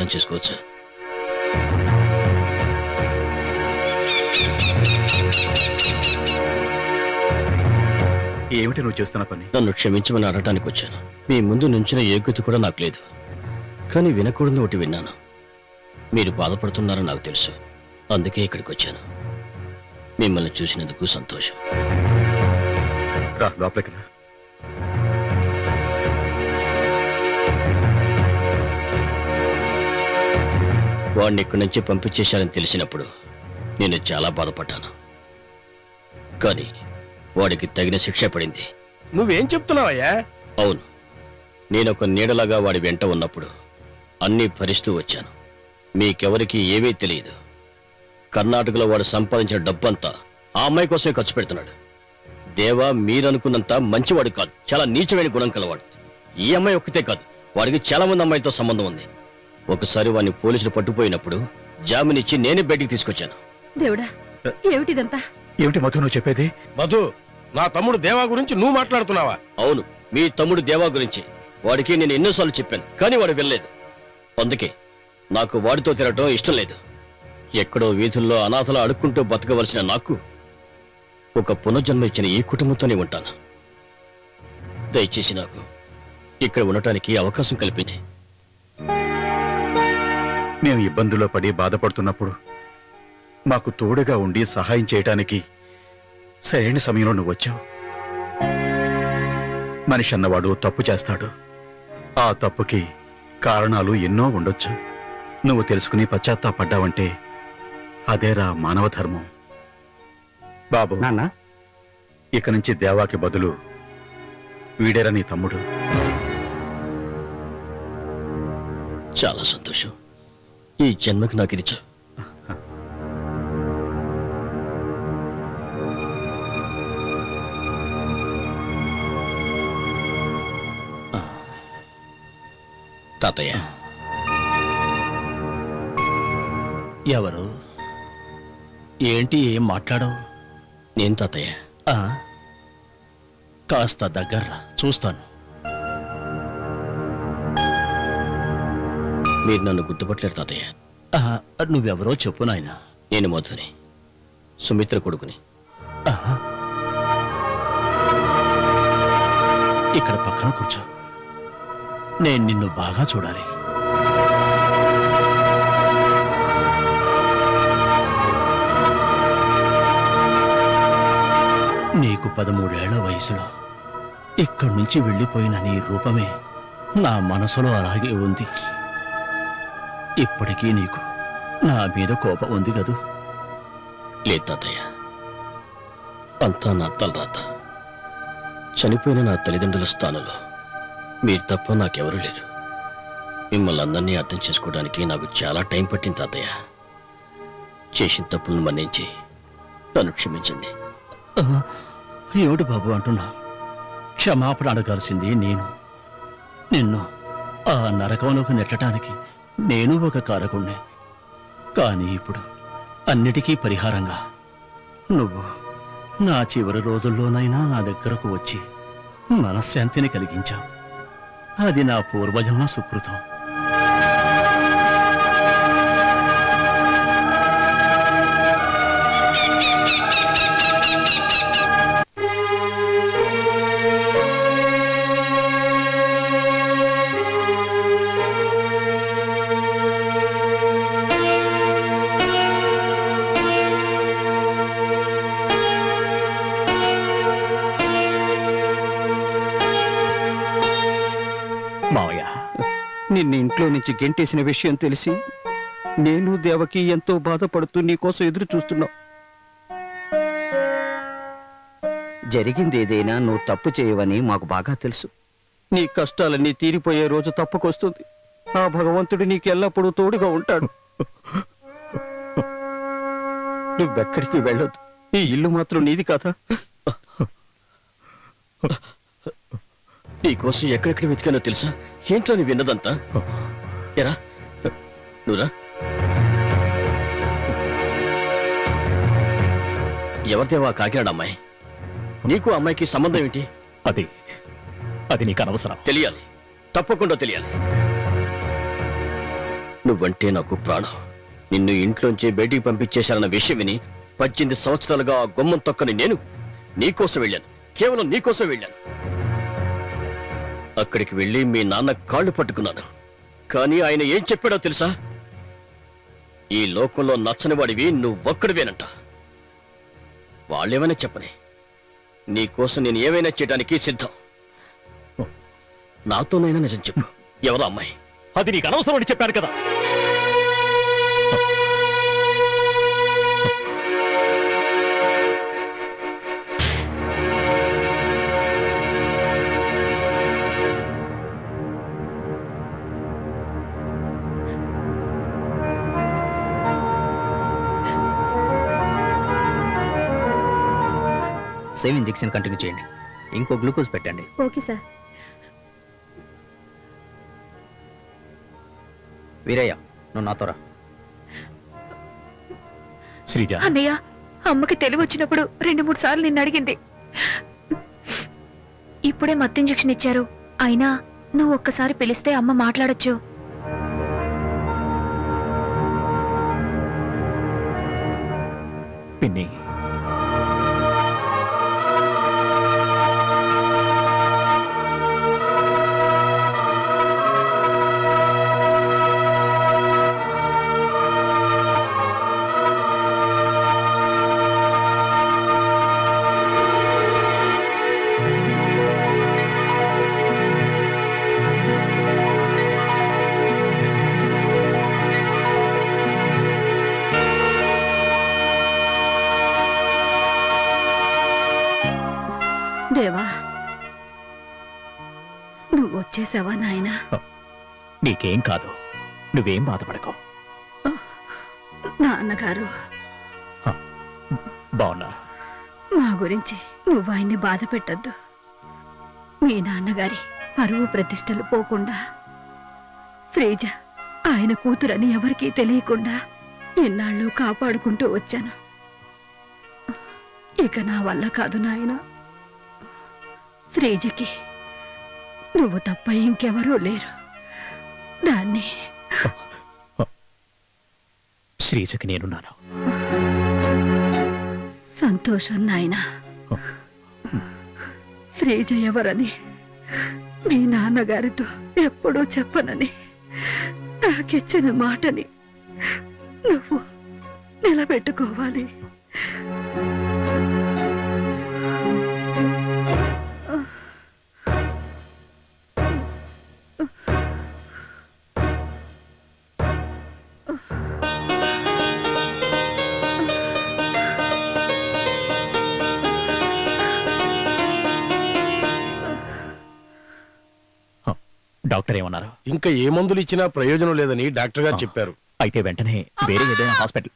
అర్థం చేసుకోవచ్చా? ఏమిటి నువ్వు చేస్తున్న పని? నన్ను క్షమించమని అడగటానికి వచ్చాను. మీ ముందు నుంచిన యోగ్యత కూడా నాకు లేదు, కానీ వినకూడదు ఒకటి విన్నాను. మీరు బాధపడుతున్నారని నాకు తెలుసు, అందుకే ఇక్కడికి వచ్చాను. మిమ్మల్ని చూసినందుకు సంతోషం. రా లోపలికి రా. వాడిని ఇక్కడి నుంచి పంపించేశారని తెలిసినప్పుడు నేను చాలా బాధపడ్డాను, కానీ వాడికి తగిన శిక్ష పడింది. నువ్వేం చెప్తున్నావయ్యా? అవును, నేను ఒక నీడలాగా వాడి వెంట ఉన్నప్పుడు అన్నీ భరిస్తూ వచ్చాను. మీకెవరికి ఏమీ తెలియదు. కర్ణాటకలో వాడు సంపాదించిన డబ్బంతా ఆ అమ్మాయి కోసమే ఖర్చు పెడుతున్నాడు. దేవా మీరనుకున్నంత మంచివాడు కాదు, చాలా నీచమైన గుణం కలవాడు. ఈ అమ్మాయి ఒక్కతే కాదు, వాడికి చాలా మంది అమ్మాయితో సంబంధం ఉంది. ఒకసారి వాడిని పోలీసులు పట్టుపోయినప్పుడు జామీన్ ఇచ్చి నేనే బయటికి తీసుకొచ్చాను. దేవుడా, ఏమిటిదంతా? ఏమిటి మధు నువ్వు చెప్పేది? మధు, నా తమ్ముడు దేవా గురించి నువ్వు మాట్లాడుతున్నావా? అవును, మీ తమ్ముడు దేవా గురించి. వాడికి నేను ఎన్నోసార్లు చెప్పాను, కానీ వాడు వెళ్ళలేదు. అందుకే నాకు వాడితో తిరగటం ఇష్టం లేదు. ఎక్కడో వీధుల్లో అనాథలా అడుక్కుంటూ బతకవలసిన నాకు ఒక పునర్జన్మ ఇచ్చిన ఈ కుటుంబంతోనే ఉంటాను. దయచేసి నాకు ఇక్కడ ఉండటానికి అవకాశం కల్పింది. మేము ఇబ్బందుల్లో పడి బాధపడుతున్నప్పుడు మాకు తోడుగా ఉండి సహాయం చేయటానికి సరైన సమయంలో నువ్వు వచ్చావు. మనిషి అన్నవాడు తప్పు చేస్తాడు. ఆ తప్పుకి కారణాలు ఎన్నో ఉండొచ్చు. నువ్వు తెలుసుకుని పశ్చాత్తాపడ్డావంటే అదేరా మానవ ధర్మం. బాబు నాన్న, ఇక నుంచి దేవాకి బదులు వీడేరా నీ తమ్ముడు. చాలా సంతోషం. ఈ జన్మకి నాకు ఇది చాలు. తాతయ్య. ఎవరు? ఏంటి, ఏం మాట్లాడవు? నేను తాతయ్య. కాస్త దగ్గర చూస్తాను. మీరు నన్ను గుర్తుపట్టలేరు తాతయ్య. నువ్వెవరో చెప్పు నాయనా. నేను మధుని, సుమిత్ర కొడుకుని. ఇక్కడ పక్కన కూర్చో. నేను నిన్ను బాగా చూడాలి. నీకు 13 ఏళ్ల వయసులో ఇక్కడి నుంచి వెళ్ళిపోయిన నీ రూపమే నా మనసులో అలాగే ఉంది. ఇప్పటికీ నీకు నా మీద కోపం ఉంది కదూ? లేదు తాతయ్య, అంతా నా తలరాత. చనిపోయిన నా తల్లిదండ్రుల స్థానంలో మీరు తప్ప నాకెవరూ లేరు. మిమ్మల్ని అందరినీ అర్థం చేసుకోవడానికి నాకు చాలా టైం పట్టింది తాతయ్య. చేసిన తప్పులను మన్నించి నన్ను క్షమించండి. ఏమిటి బాబు అంటున్నా? క్షమాపణ అడగాల్సింది నేను. నిన్ను ఆ నరకంలోకి నెట్టడానికి నేను ఒక కారకుణ్ణి. కానీ ఇప్పుడు అన్నిటికీ పరిహారంగా నువ్వు నా చివరి రోజుల్లోనైనా నా దగ్గరకు వచ్చి మనశ్శాంతిని కలిగించావు. అది నా పూర్వజన్మ సుకృతం. మావయ్య, నిన్ను ఇంట్లో నుంచి గెంటేసిన విషయం తెలిసి నేను దేవకి ఎంతో బాధపడుతూ నీకోసం ఎదురు చూస్తున్నావు. జరిగిందేదైనా నువ్వు తప్పు చేయవని మాకు బాగా తెలుసు. నీ కష్టాలన్నీ తీరిపోయే రోజు తప్పకొస్తుంది. ఆ భగవంతుడు నీకు ఎల్లప్పుడూ తోడుగా ఉంటాడు. నువ్వెక్కడికి వెళ్ళొద్దు. ఈ ఇల్లు మాత్రం నీది కదా. నీకోసం ఎక్కడెక్కడ వెతికానో తెలుసా? ఏంటో నీ విన్నదంతా. ఎరా నువ్వురా. ఎవరిదేవా కాకినాడ అమ్మాయి? నీకు అమ్మాయికి సంబంధం ఏంటి? అది నీకు అనవసరం. తెలియాలి, తప్పకుండా తెలియాలి. నువ్వంటే నాకు ప్రాణం. నిన్ను ఇంట్లోంచి బయటికి పంపించేశారన్న విషయం విని 18 సంవత్సరాలుగా ఆ గుమ్మం తొక్కని నేను నీకోసం వెళ్ళాను. కేవలం నీకోసం వెళ్ళాను. అక్కడికి వెళ్ళి మీ నాన్న కాళ్ళు పట్టుకున్నాను. కానీ ఆయన ఏం చెప్పాడో తెలుసా? ఈ లోకంలో నచ్చని వాడివి నువ్వొక్కడివేనంట. వాళ్ళేమైనా చెప్పని, నీకోసం నేను ఏమైనా చేయడానికి సిద్ధం. నాతోనైనా నిజం చెప్పు, ఎవరో అమ్మాయి? అది నీకు అనవసరం అని చెప్పాను కదా. సేమ్ ఇంజెక్షన్ కంటిన్యూ చేయండి. ఇంకో గ్లూకోజ్ పెట్టండి. Okay sir. వీరయ్య, నువ్వు నాతో రా. శ్రీజ, అన్నయ్య, అమ్మకి తెలివి వచ్చినప్పుడు 2-3 సార్లు నిన్ను అడిగింది. ఇప్పుడే మత్తు ఇంజెక్షన్ ఇచ్చారు. అయినా నువ్వు ఒక్కసారి పిలిస్తే అమ్మ మాట్లాడొచ్చు. పిన్ని, దేవా, నువ్వు వచ్చేసావా నాయనా? నీకేం కాదు, నువ్వేం బాధపడకు. నాన్నగారు బావున్నా? మా గురించి నువ్వు ఆయన్ని బాధ పెట్టద్దు. మీ నాన్నగారి పరువు ప్రతిష్టలు పోకుండా, శ్రీజ ఆయన కూతురని ఎవరికీ తెలియకుండా ఇన్నాళ్ళు కాపాడుకుంటూ వచ్చాను. ఇక నా వల్ల కాదు నాయన. శ్రీజకి నువ్వు తప్ప ఇంకెవరూ లేరు. దాన్ని శ్రీజకి నేనున్నాను. సంతోషం నాయనా. శ్రీజ ఎవరని మీ నాన్నగారితో ఎప్పుడూ చెప్పనని నాకిచ్చిన మాటని నువ్వు నిలబెట్టుకోవాలి. డాక్టర్ ఏమన్నారు? ఇంకా ఏ మందులు ఇచ్చినా ప్రయోజనం లేదని డాక్టర్ గారు చెప్పారు. అయితే వెంటనే వేరే ఏదైనా హాస్పిటల్.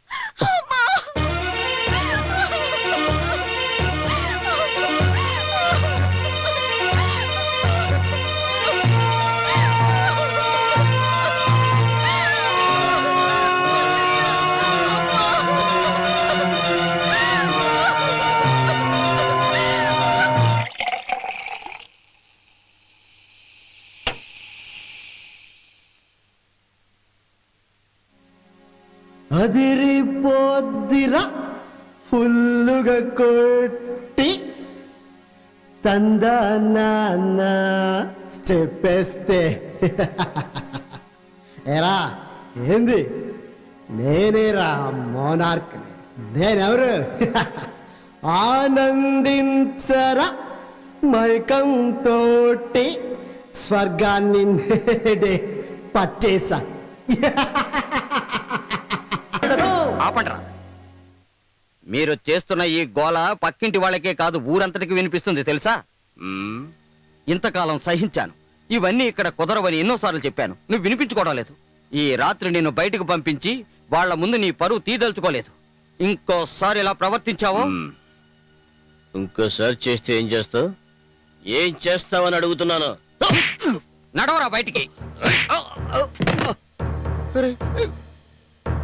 అదిరిపోద్దిరా ఫుల్లుగా కొట్టి తందనాన్న స్టెప్పేస్తే. ఎరా ఏంది? నేనేరా మోనార్క్. నేనెవరు? ఆనందించరా మైకంతోటి స్వర్గాన్ని నేడే పట్టేశా. ఆపండ్రా. మీరు చేస్తున్న ఈ గోల పక్కింటి వాళ్ళకే కాదు ఊరంతటికి వినిపిస్తుంది తెలుసా? ఇంతకాలం సహించాను. ఇవన్నీ ఇక్కడ కుదరవని ఎన్నోసార్లు చెప్పాను. నువ్వు వినిపించుకోవడం లేదు. ఈ రాత్రి నిన్ను బయటకు పంపించి వాళ్ల ముందు నీ పరువు తీదలుచుకోలేదు. ఇంకోసారి ఇలా ప్రవర్తించావో ఇంకోసారి చేస్తే ఏం చేస్తావు? ఏం చేస్తావని అడుగుతున్నాను. నడవరా బయటికి.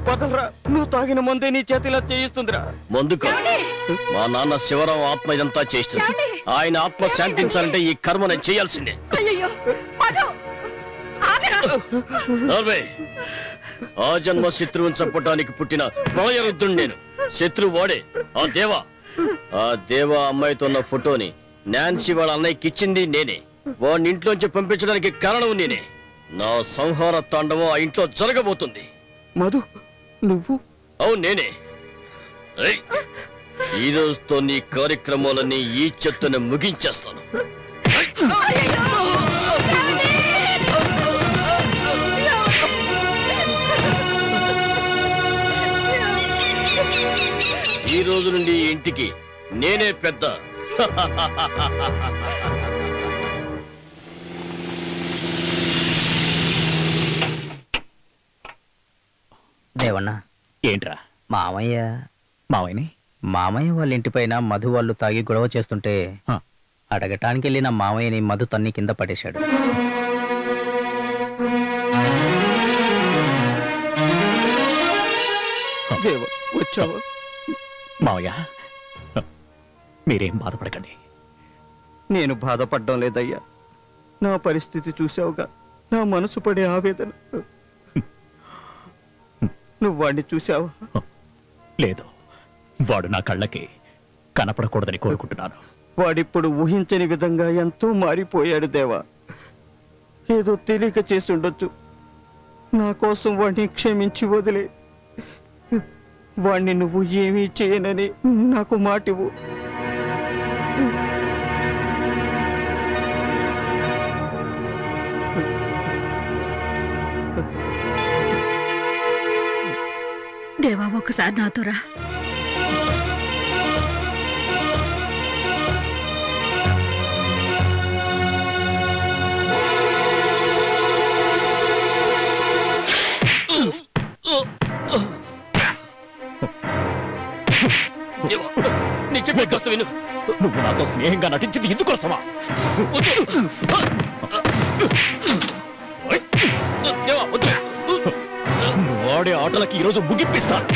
వదలరా, నువ్వు తాగిన ముందే నీ చేతిలో చేయిస్తుందిరా. ముందు మా నాన్న శివరాం ఆత్మ ఇదంతా చేస్తుంది. ఆయన ఆత్మ శాంతించాలంటే ఈ కర్మ నేను చేయాల్సిందే. ఆ జన్మ శత్రువుని చంపటానికి పుట్టిన ప్రళయరుద్రుడు నేను. శత్రువు వాడే ఆ దేవా. ఆ దేవా అమ్మాయితో ఉన్న ఫోటోని నాన్సీ వాళ్ళ అన్నయ్యకి ఇచ్చింది నేనే. వాడిని ఇంట్లోంచి పంపించడానికి కారణం నేనే. నా సంహార తాండవం ఆ ఇంట్లో జరగబోతుంది. మధు, నువ్వు? అవును, నేనే. ఈ రోజుతో నీ కార్యక్రమాలన్నీ ఈ చెత్తను ముగించేస్తాను. ఈ రోజు నుండి ఈ ఇంటికి నేనే పెద్ద. దేవన్న, ఏంట్రా మామయ్య మావయ్యని వాళ్ళ ఇంటిపైన మధు వాళ్ళు తాగి గొడవ చేస్తుంటే అడగటానికి వెళ్ళిన మామయ్యని మధు తన్ని కింద పడేశాడు. వచ్చావా మావయ్య? మీరేం బాధపడకండి. నేను బాధపడ్డం లేదయ్యా. నా పరిస్థితి చూసావుగా, నా మనసు పడే ఆవేదన. నువ్వు వాడిని చూసావా? లేదు, వాడు నా కళ్ళకి కనపడకూడదని కోరుకుంటున్నాను. వాడిప్పుడు ఊహించని విధంగా ఎంతో మారిపోయాడు దేవా. ఏదో తెలియక చేసి ఉండొచ్చు. నా కోసం వాడిని క్షమించి వదిలే. వాణ్ణి నువ్వు ఏమీ చేయనని నాకు మాటివు. దేవా, ఒకసారి నాతో రా. నీ చెప్పే కష్టం విను. నువ్వు నాతో స్నేహంగా నటించింది ఇందుకోసమా? వాడే ఆటలకి ఈరోజు ముగిపిస్తాను.